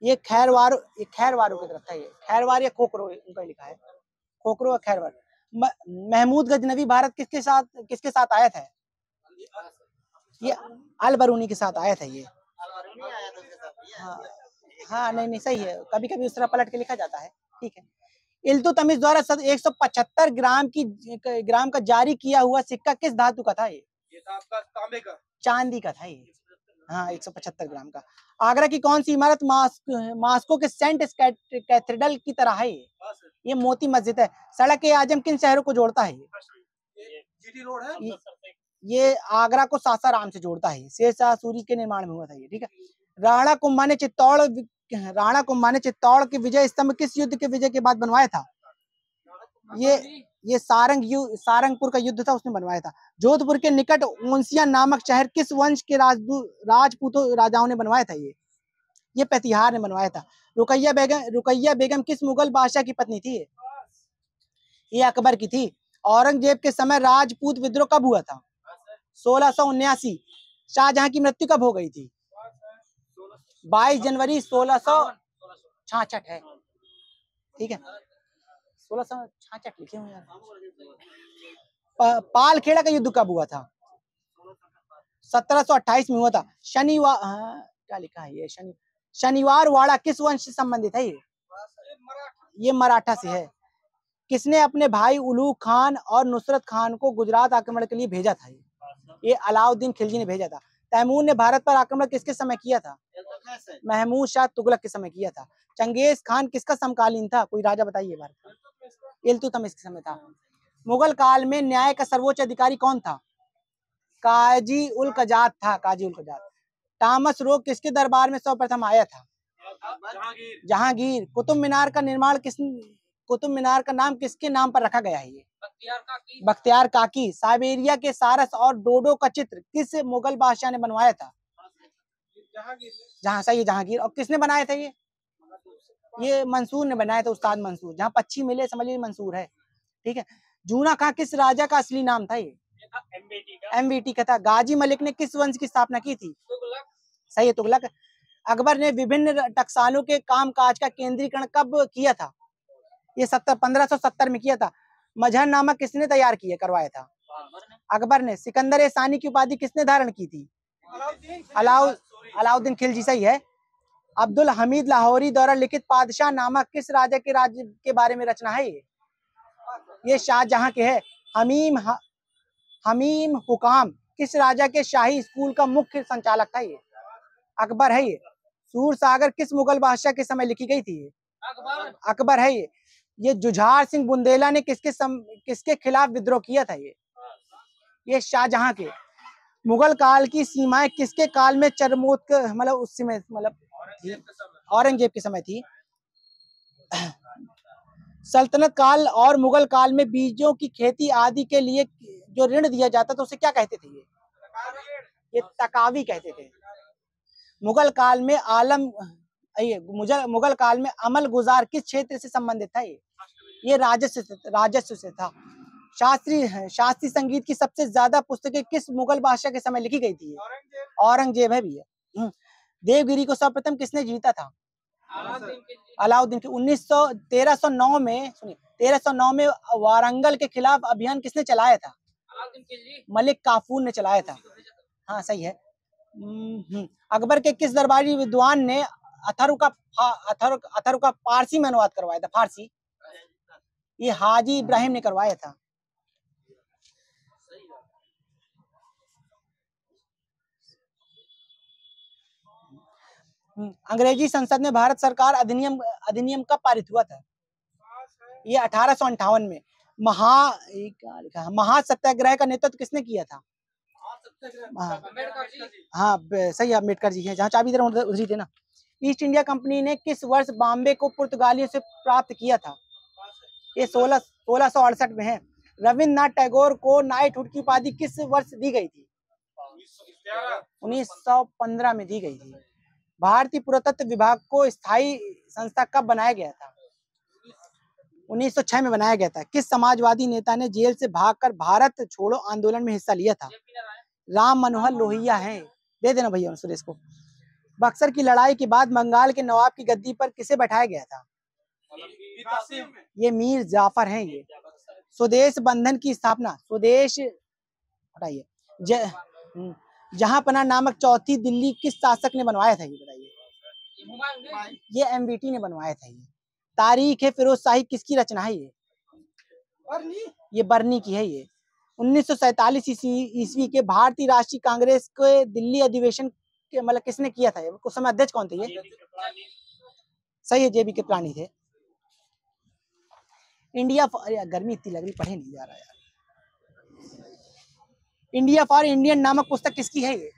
Speaker 1: ये खैरवारों की तरफ था। ये खैरवार या खोखरो उनका लिखा है, खोखरो या खैरवार। महमूद गजनवी भारत किसके साथ आया था? ये अल बरूनी के साथ आया था। ये हाँ नहीं सही है, कभी कभी उस तरह पलट के लिखा जाता है। ठीक है। इल्तुतमिश द्वारा 175 ग्राम का जारी किया हुआ सिक्का किस धातु का था? ये था आपका तांबे का, चांदी का था ये। हाँ 175 ग्राम का। आगरा की कौन सी इमारत मास्को के सेंट कैथेड्रल की तरह है? ये मोती मस्जिद है। सड़क ए आजम किन शहरों को जोड़ता है? जीटी रोड है। ये आगरा को सासाराम से जोड़ता है। शेरशाह सूरी के निर्माण में हुआ था ये। ठीक है। राणा कुंभा ने चित्तौड़ के विजय स्तंभ किस युद्ध के विजय के बाद बनवाया था? ये सारंगपुर का युद्ध था, उसने बनवाया था। जोधपुर के निकट ओंसिया नामक शहर किस वंश के राजपूतों राजाओं ने बनवाया था? ये प्रतिहार ने बनवाया था। रुकैया बेगम किस मुगल बादशाह की पत्नी थी? ये अकबर की थी। औरंगजेब के समय राजपूत विद्रोह कब हुआ था? 1679। शाहजहां की मृत्यु कब हो गई थी? 22 जनवरी 1666 है। ठीक है। 1666 लिखे हुए यार। पालखेड़ा का युद्ध कब हुआ था? 1728 में हुआ था। शनिवार क्या लिखा है? ये शनिवार वाड़ा किस वंश से संबंधित है? ये मराठा से है। किसने अपने भाई उलूग खान और नुसरत खान को गुजरात आक्रमण के लिए भेजा था? ये अलाउद्दीन खिलजी ने भेजा था। तैमूर ने भारत पर आक्रमण किसके समय किया था? महमूद शाह तुगलक के समय किया था। चंगेज खान किसका समकालीन था? कोई राजा बताइए भारत का। इल्तुतमिश के समय था। मुगल काल में न्याय का सर्वोच्च अधिकारी कौन था? काजी उल कजात था, काजी उल कजात। टॉमस रो किसके दरबार में सर्वप्रथम आया था? जहांगीर। कुतुब मीनार का नाम किसके नाम पर रखा गया है? ये बख्तियार काकी। साइबेरिया के सारस और डोडो का चित्र किस मुगल बादशाह ने बनवाया था? सही है, जहांगीर। और किसने बनाया था ये मंसूर ने बनाया था, उस्ताद मंसूर। जहाँ पक्षी मिले समझिए मंसूर है, ठीक है। जूना खां किस राजा का असली नाम था? ये एमवीटी का था। गाजी मलिक ने किस वंश की स्थापना की थी? सही है, तुगलक। अकबर ने विभिन्न टकसालों के कामकाज का केंद्रीकरण कब किया था? ये 1570 में किया था। मजहरनामा किसने तैयार किया करवाया था? अकबर ने। सिकंदर सानी की उपाधि किसने धारण की थी? अलाउद्दीन खिलजी। सही है। अब्दुल हमीद लाहौरी द्वारा लिखित पादशाह नामा किस राजा के राज्य के बारे में रचना है? ये शाहजहां के है। हमीम हुकाम किस राजा के शाही स्कूल का मुख्य संचालक था? ये अकबर है। ये सूर सागर किस मुगल बादशाह के समय लिखी गई थी? अकबर है। ये जुझार सिंह बुंदेला ने किसके खिलाफ विद्रोह किया था? ये शाहजहां के। मुगल काल की सीमाएं किसके काल में मतलब उस समय औरंगजेब के समय थी। सल्तनत काल और मुगल काल में बीजों की खेती आदि के लिए जो ऋण दिया जाता था उसे क्या कहते थे? ये तकावी कहते थे। मुगल काल में मुगल काल में अमल गुजार किस क्षेत्र से संबंधित था? ये राजस्व से था। शास्त्रीय संगीत की सबसे ज्यादा पुस्तकें किस मुगल बादशाह के समय लिखी गई थी? औरंगजेब है भी है। देवगिरी को सर्वप्रथम किसने जीता था? अलाउद्दीन की। 1309 में 1309 में वारंगल के खिलाफ अभियान किसने चलाया था? मलिक काफूर ने चलाया था। हाँ सही है। अकबर के किस दरबारी विद्वान ने अथर्व का फारसी में अनुवाद करवाया था? फारसी। ये हाजी इब्राहिम ने करवाया था। अंग्रेजी संसद में भारत सरकार अधिनियम कब पारित हुआ था? ये 1858 में। महासत्याग्रह का नेतृत्व किसने किया था? हाँ सही है, अम्बेडकर जी है। जहाँ चाबी दे रहा हूँ उधर थे ना। ईस्ट इंडिया कंपनी ने किस वर्ष बॉम्बे को पुर्तगालियों से प्राप्त किया था? ये 1668 में है। रविन्द्रनाथ टैगोर को नाइटहुड की उपाधि किस वर्ष दी गई थी? 1915 में दी गई थी। भारतीय पुरातत्व विभाग को स्थायी संस्था कब बनाया गया था? 1906 में बनाया गया था। किस समाजवादी नेता ने जेल से भागकर भारत छोड़ो आंदोलन में हिस्सा लिया था? राम मनोहर लोहिया हैं। दे देना भैया सुरेश को। बक्सर की लड़ाई के बाद बंगाल के नवाब की गद्दी पर किसे बैठाया गया था? ये मीर जाफर हैं। ये स्वदेश बंधन की स्थापना स्वदेश हटाइए जहांपना नामक चौथी दिल्ली किस शासक ने बनवाया था? ये बताइए। ये एमवीटी ने बनवाया था। ये तारीख है फिरोज शाही किसकी रचना है? ये बर्नी की है। ये 1947 ईस्वी के भारतीय राष्ट्रीय कांग्रेस के दिल्ली अधिवेशन के मतलब किसने किया था? उस समय अध्यक्ष कौन थे? ये सही है, जेबी के प्राणी थे। इंडिया गर्मी इतनी लग रही, पढ़े नहीं जा रहा यार। इंडिया फॉर इंडियन नामक पुस्तक किसकी है? ये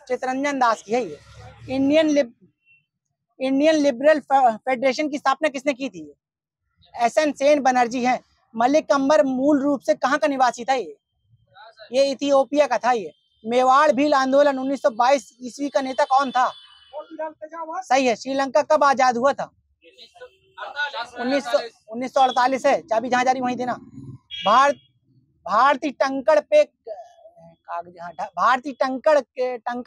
Speaker 1: चितरंजन दास की है। ये इंडियन लिबरल फेडरेशन की स्थापना किसने की थी? एसएन सेन बनर्जी है। मलिक अंबर मूल रूप से कहाँ का निवासी था? ये इथियोपिया का था। ये मेवाड़ भील आंदोलन 1922 ईस्वी का नेता कौन था? सही है। श्रीलंका कब आजाद हुआ था? 1948 है। चाबी जहां जा रही वहीं देना। भारतीय टंकड़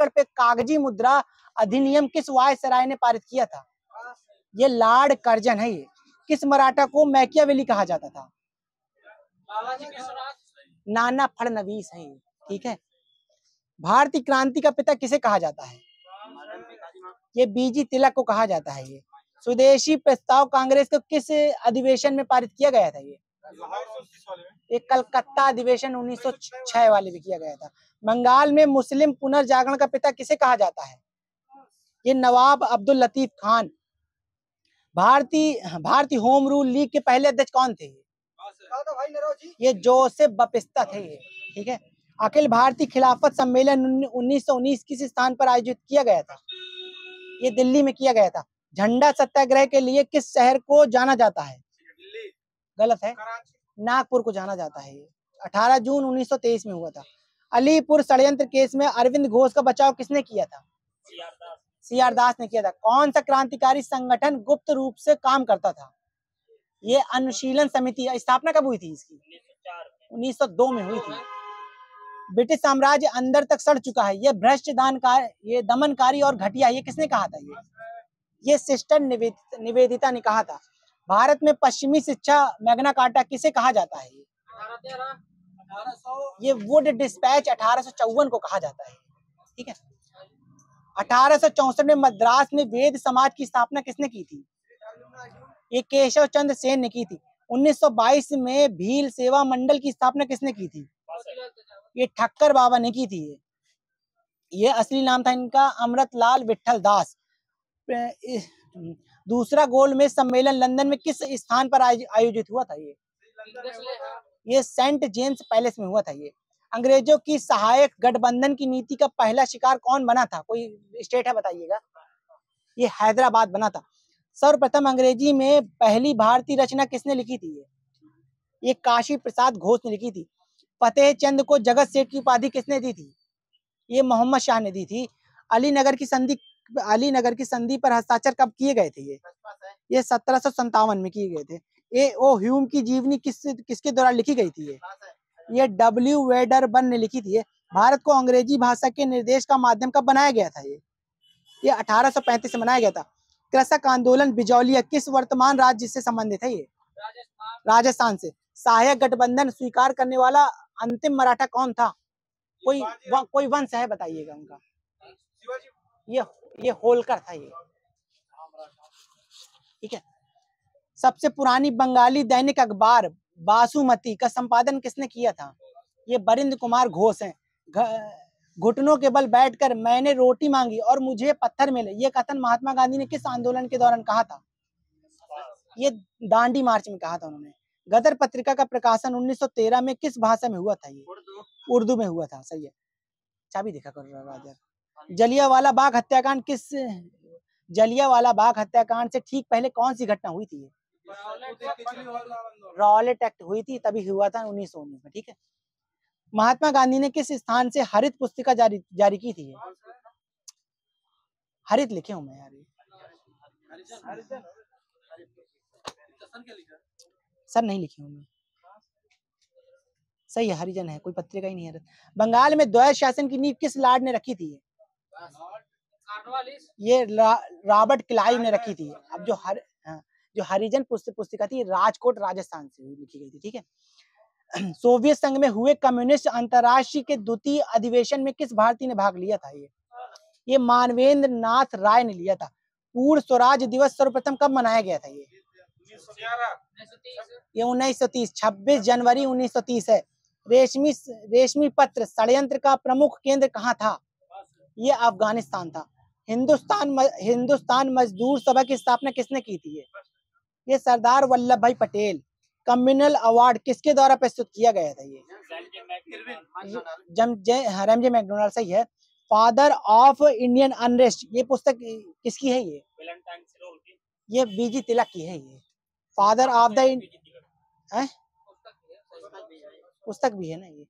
Speaker 1: पे कागजी मुद्रा अधिनियम किस वायसराय ने पारित किया था? ये लॉर्ड कर्जन है। ये किस मराठा को मैकियावेली कहा जाता था? नाना फडणवीस है। ठीक है। भारतीय क्रांति का पिता किसे कहा जाता है? ये बीजी तिलक को कहा जाता है। ये स्वदेशी प्रस्ताव कांग्रेस को किस अधिवेशन में पारित किया गया था? ये कलकत्ता अधिवेशन 1906 वाले में किया गया था। बंगाल में मुस्लिम पुनर्जागरण का पिता किसे कहा जाता है? ये नवाब अब्दुल लतीफ खान। भारतीय होम रूल लीग के पहले अध्यक्ष कौन थे? ये जोसेफ बपिस्ता थे। ठीक है। अखिल भारतीय खिलाफत सम्मेलन 1919 किस स्थान पर आयोजित किया गया था? ये दिल्ली में किया गया था। झंडा सत्याग्रह के लिए किस शहर को जाना जाता है? गलत है, नागपुर को जाना जाता है। 18 जून 1923 में हुआ था। अलीपुर षड्यंत्र केस में अरविंद घोष का बचाव किसने किया था? सीआर दास ने किया था। कौन सा क्रांतिकारी संगठन गुप्त रूप से काम करता था? ये अनुशीलन समिति। स्थापना कब हुई थी इसकी? 1902 में हुई थी। ब्रिटिश साम्राज्य अंदर तक सड़ चुका है, ये भ्रष्ट ये दमनकारी और घटिया, ये किसने कहा था? ये सिस्टर निवेदिता ने कहा था। भारत में पश्चिमी शिक्षा मैग्ना कार्टा किसे कहा जाता है? ये वुड डिस्पैच 1854 को कहा जाता है। ठीक है। 1864 में मद्रास में वेद समाज की स्थापना किसने की थी? ये केशव चंद्र सेन ने की थी। 1922 में भील सेवा मंडल की स्थापना किसने की थी? ये ठक्कर बाबा ने की थी। ये असली नाम था इनका अमृतलाल विठल दास। दूसरा गोल्ड मेज सम्मेलन लंदन में किस स्थान पर आयोजित हुआ था? ये सेंट जेम्स पैलेस में हुआ था। ये अंग्रेजों की सहायक गठबंधन की नीति का पहला शिकार कौन बना था? कोई स्टेट है बताइएगा। ये हैदराबाद बना था। सर्वप्रथम अंग्रेजी में पहली भारतीय रचना किसने लिखी थी? ये काशी प्रसाद घोष ने लिखी थी। फतेह चंद को जगत सेठ की उपाधि किसने दी थी? ये मोहम्मद शाह ने दी थी। अलीनगर की संधि पर हस्ताक्षर कब किए गए थे? ये 1757 में किए गए थे। ए ओ ह्यूम की जीवनी किसके द्वारा लिखी गई थी? ये डब्ल्यू वेडरबर्न ने लिखी थी। भारत को अंग्रेजी भाषा के निर्देश का माध्यम कब बनाया गया था? ये 1835 से बनाया गया था। कृषक आंदोलन बिजौलिया किस वर्तमान राज्य से संबंधित है? ये राजस्थान से। सहायक गठबंधन स्वीकार करने वाला अंतिम मराठा कौन था? कोई वंश है बताइएगा उनका। ये होलकर था ये। ठीक है। सबसे पुरानी बंगाली दैनिक अखबार बासुमती का संपादन किसने किया था? ये बरिंद्र कुमार घोष हैं। घुटनों के बल बैठकर मैंने रोटी मांगी और मुझे पत्थर मिले, ये कथन महात्मा गांधी ने किस आंदोलन के दौरान कहा था? ये दांडी मार्च में कहा था उन्होंने। गदर पत्रिका का प्रकाशन 1913 में किस भाषा में हुआ था? ये उर्दू में हुआ था। सही है। चाबी देखा कर राजा। जलियांवाला बाग हत्याकांड से ठीक पहले कौन सी घटना हुई थी? रॉलेट एक्ट हुई थी, तभी हुआ था 1919 में। ठीक है। महात्मा गांधी ने किस स्थान से हरित पुस्तिका जारी की थी? हरित लिखे हूं मैं यार। सर नहीं लिखी हूं मैं। सही है, हरिजन है, कोई पत्रिका ही नहीं है। बंगाल में द्वैत शासन की नींव किस लॉर्ड ने रखी थी? ये रॉबर्ट क्लाइव ने रखी थी। अब जो हरिजन पुस्तिका थी राजकोट राजस्थान से लिखी गई थी। ठीक है। सोवियत संघ में हुए कम्युनिस्ट अंतर्राष्ट्रीय के द्वितीय अधिवेशन में किस भारतीय ने भाग लिया था? ये मानवेंद्र नाथ राय ने लिया था। पूर्ण स्वराज दिवस सर्वप्रथम कब मनाया गया था? ये 1930 26 जनवरी 1930 है। रेशमी पत्र षड्यंत्र का प्रमुख केंद्र कहाँ था? ये अफगानिस्तान था। हिंदुस्तान मजदूर सभा की स्थापना किसने की थी? ये सरदार वल्लभ भाई पटेल। कम्युनल अवार्ड किसके द्वारा प्रस्तुत किया गया था? ये रैमजे मैकडोनाल्ड। सही है। फादर ऑफ इंडियन अनरेस्ट, ये पुस्तक किसकी है? ये बीजी तिलक की है। ये फादर ऑफ द पुस्तक भी है ना ये।